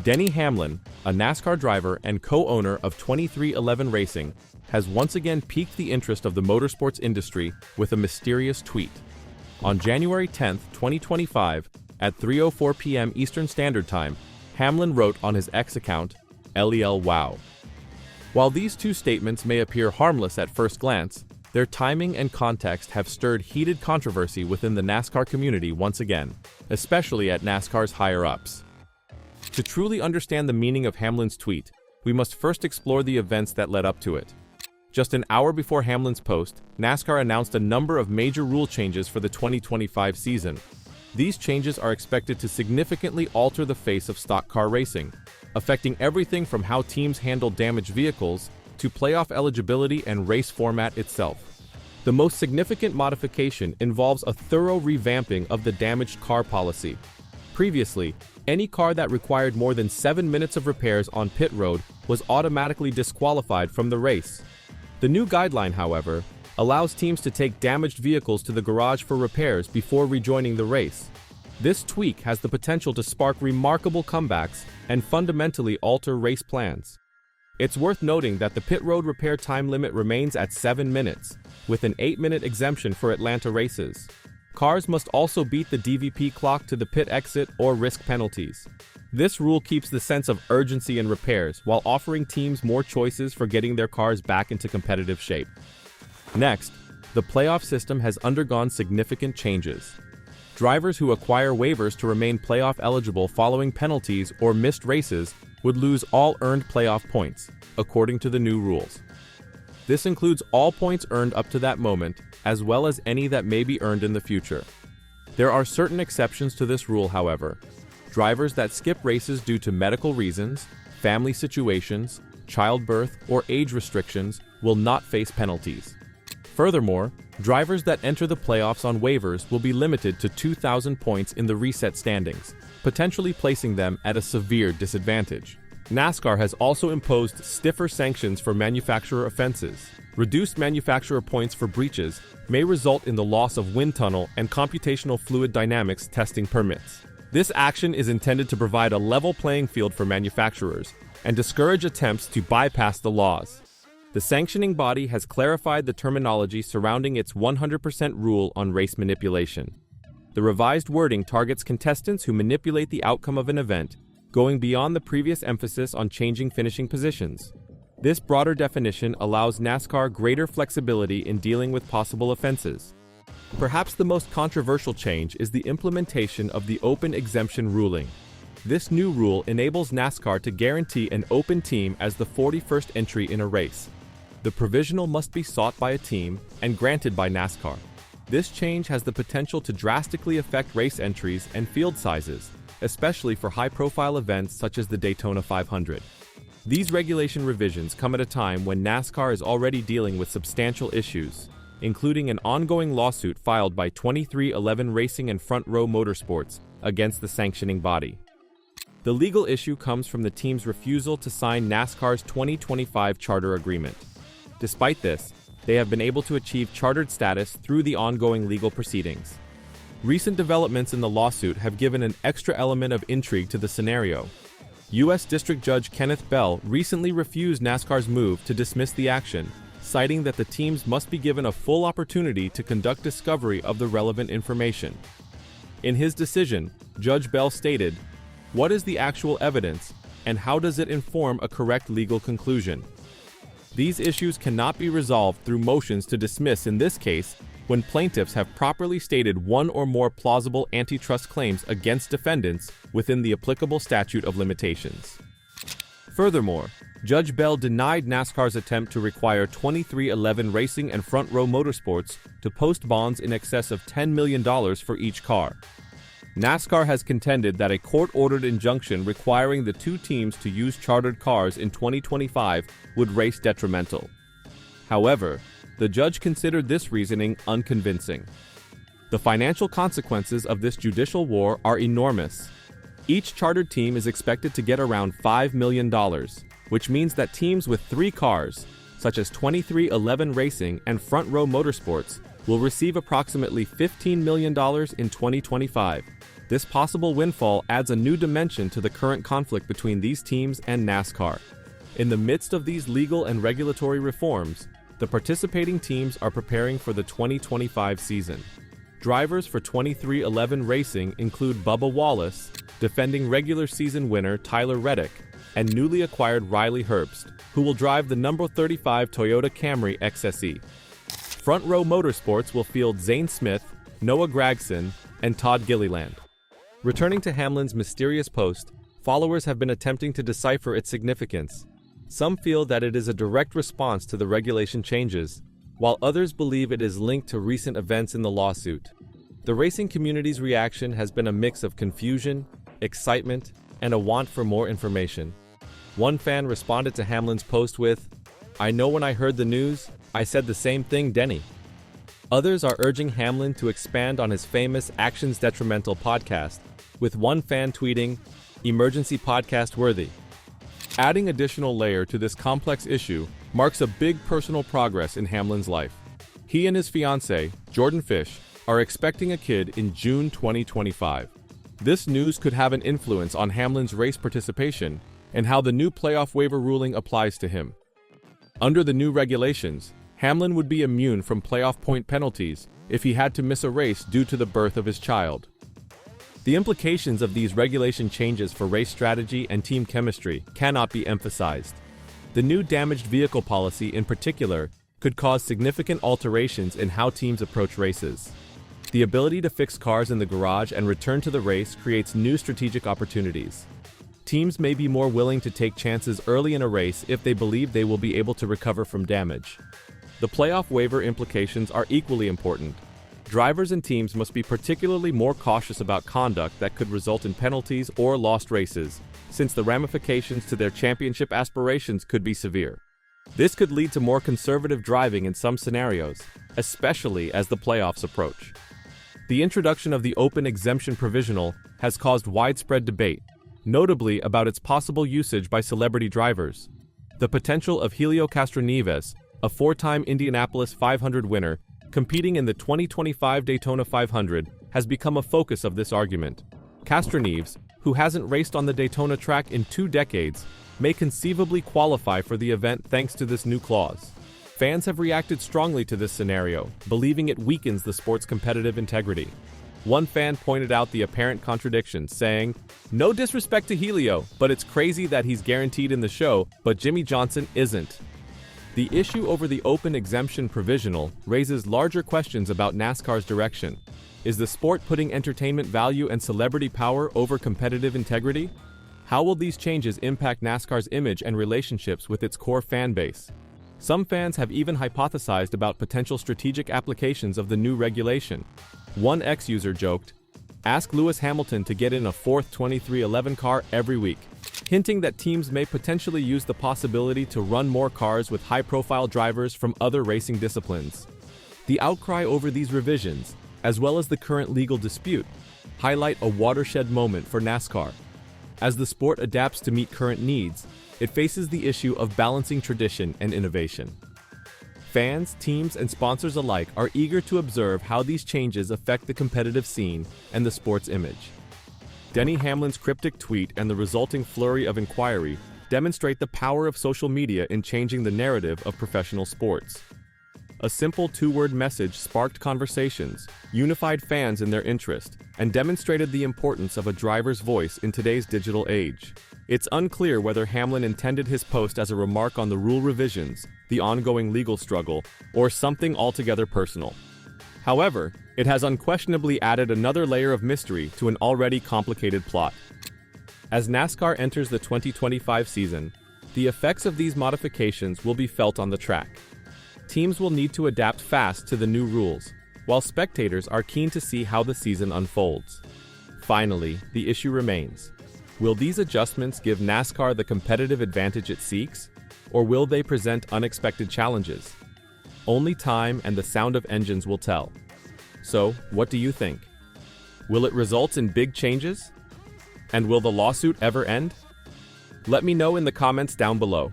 Denny Hamlin, a NASCAR driver and co-owner of 23XI Racing, has once again piqued the interest of the motorsports industry with a mysterious tweet. On January 10, 2025, at 3:04 p.m. Eastern Standard Time, Hamlin wrote on his X account, "LEL wow." While these two statements may appear harmless at first glance, their timing and context have stirred heated controversy within the NASCAR community once again, especially at NASCAR's higher-ups. To truly understand the meaning of Hamlin's tweet, we must first explore the events that led up to it. Just an hour before Hamlin's post, NASCAR announced a number of major rule changes for the 2025 season. These changes are expected to significantly alter the face of stock car racing, affecting everything from how teams handle damaged vehicles to playoff eligibility and race format itself. The most significant modification involves a thorough revamping of the damaged car policy. Previously, any car that required more than 7 minutes of repairs on pit road was automatically disqualified from the race. The new guideline, however, allows teams to take damaged vehicles to the garage for repairs before rejoining the race. This tweak has the potential to spark remarkable comebacks and fundamentally alter race plans. It's worth noting that the pit road repair time limit remains at 7 minutes, with an 8-minute exemption for Atlanta races. Cars must also beat the DVP clock to the pit exit or risk penalties. This rule keeps the sense of urgency in repairs while offering teams more choices for getting their cars back into competitive shape. Next, the playoff system has undergone significant changes. Drivers who acquire waivers to remain playoff eligible following penalties or missed races would lose all earned playoff points, according to the new rules. This includes all points earned up to that moment, as well as any that may be earned in the future. There are certain exceptions to this rule, however. Drivers that skip races due to medical reasons, family situations, childbirth, or age restrictions will not face penalties. Furthermore, drivers that enter the playoffs on waivers will be limited to 2,000 points in the reset standings, potentially placing them at a severe disadvantage. NASCAR has also imposed stiffer sanctions for manufacturer offenses. Reduced manufacturer points for breaches may result in the loss of wind tunnel and computational fluid dynamics testing permits. This action is intended to provide a level playing field for manufacturers and discourage attempts to bypass the laws. The sanctioning body has clarified the terminology surrounding its 100% rule on race manipulation. The revised wording targets contestants who manipulate the outcome of an event, going beyond the previous emphasis on changing finishing positions. This broader definition allows NASCAR greater flexibility in dealing with possible offenses. Perhaps the most controversial change is the implementation of the open exemption ruling. This new rule enables NASCAR to guarantee an open team as the 41st entry in a race. The provisional must be sought by a team and granted by NASCAR. This change has the potential to drastically affect race entries and field sizes, especially for high-profile events such as the Daytona 500. These regulation revisions come at a time when NASCAR is already dealing with substantial issues, including an ongoing lawsuit filed by 23XI Racing and Front Row Motorsports against the sanctioning body. The legal issue comes from the team's refusal to sign NASCAR's 2025 charter agreement. Despite this, they have been able to achieve chartered status through the ongoing legal proceedings. Recent developments in the lawsuit have given an extra element of intrigue to the scenario. U.S. District Judge Kenneth Bell recently refused NASCAR's move to dismiss the action, citing that the teams must be given a full opportunity to conduct discovery of the relevant information. In his decision, Judge Bell stated, "What is the actual evidence, and how does it inform a correct legal conclusion? These issues cannot be resolved through motions to dismiss in this case when plaintiffs have properly stated one or more plausible antitrust claims against defendants within the applicable statute of limitations." Furthermore, Judge Bell denied NASCAR's attempt to require 23XI Racing and Front Row Motorsports to post bonds in excess of $10 million for each car. NASCAR has contended that a court-ordered injunction requiring the two teams to use chartered cars in 2025 would race detrimental. However, the judge considered this reasoning unconvincing. The financial consequences of this judicial war are enormous. Each chartered team is expected to get around $5 million, which means that teams with 3 cars, such as 23XI Racing and Front Row Motorsports, will receive approximately $15 million in 2025. This possible windfall adds a new dimension to the current conflict between these teams and NASCAR. In the midst of these legal and regulatory reforms, the participating teams are preparing for the 2025 season. Drivers for 23XI Racing include Bubba Wallace, defending regular season winner Tyler Reddick, and newly acquired Riley Herbst, who will drive the number 35 Toyota Camry XSE. Front Row Motorsports will field Zane Smith, Noah Gragson, and Todd Gilliland. Returning to Hamlin's mysterious post, followers have been attempting to decipher its significance. Some feel that it is a direct response to the regulation changes, while others believe it is linked to recent events in the lawsuit. The racing community's reaction has been a mix of confusion, excitement, and a want for more information. One fan responded to Hamlin's post with, "I know when I heard the news, I said the same thing, Denny." Others are urging Hamlin to expand on his famous Actions Detrimental podcast, with one fan tweeting, "Emergency podcast worthy." Adding additional layer to this complex issue marks a big personal progress in Hamlin's life. He and his fiancée, Jordan Fish, are expecting a kid in June 2025. This news could have an influence on Hamlin's race participation and how the new playoff waiver ruling applies to him. Under the new regulations, Hamlin would be immune from playoff point penalties if he had to miss a race due to the birth of his child. The implications of these regulation changes for race strategy and team chemistry cannot be emphasized. The new damaged vehicle policy in particular could cause significant alterations in how teams approach races. The ability to fix cars in the garage and return to the race creates new strategic opportunities. Teams may be more willing to take chances early in a race if they believe they will be able to recover from damage. The playoff waiver implications are equally important. Drivers and teams must be particularly more cautious about conduct that could result in penalties or lost races, since the ramifications to their championship aspirations could be severe. This could lead to more conservative driving in some scenarios, especially as the playoffs approach. The introduction of the open exemption provisional has caused widespread debate, notably about its possible usage by celebrity drivers. The potential of Helio Castroneves, a four-time Indianapolis 500 winner, competing in the 2025 Daytona 500, has become a focus of this argument. Castroneves, who hasn't raced on the Daytona track in 2 decades, may conceivably qualify for the event thanks to this new clause. Fans have reacted strongly to this scenario, believing it weakens the sport's competitive integrity. One fan pointed out the apparent contradiction, saying, "No disrespect to Helio, but it's crazy that he's guaranteed in the show, but Jimmy Johnson isn't." The issue over the open exemption provisional raises larger questions about NASCAR's direction. Is the sport putting entertainment value and celebrity power over competitive integrity? How will these changes impact NASCAR's image and relationships with its core fan base? Some fans have even hypothesized about potential strategic applications of the new regulation. One ex-user joked, "Ask Lewis Hamilton to get in a fourth 23XI car every week," hinting that teams may potentially use the possibility to run more cars with high-profile drivers from other racing disciplines. The outcry over these revisions, as well as the current legal dispute, highlight a watershed moment for NASCAR. As the sport adapts to meet current needs, it faces the issue of balancing tradition and innovation. Fans, teams, and sponsors alike are eager to observe how these changes affect the competitive scene and the sport's image. Denny Hamlin's cryptic tweet and the resulting flurry of inquiry demonstrate the power of social media in changing the narrative of professional sports. A simple 2-word message sparked conversations, unified fans in their interest, and demonstrated the importance of a driver's voice in today's digital age. It's unclear whether Hamlin intended his post as a remark on the rule revisions, the ongoing legal struggle, or something altogether personal. However, it has unquestionably added another layer of mystery to an already complicated plot. As NASCAR enters the 2025 season, the effects of these modifications will be felt on the track. Teams will need to adapt fast to the new rules, while spectators are keen to see how the season unfolds. Finally, the issue remains. Will these adjustments give NASCAR the competitive advantage it seeks, or will they present unexpected challenges? Only time and the sound of engines will tell. So, what do you think? Will it result in big changes? And will the lawsuit ever end? Let me know in the comments down below.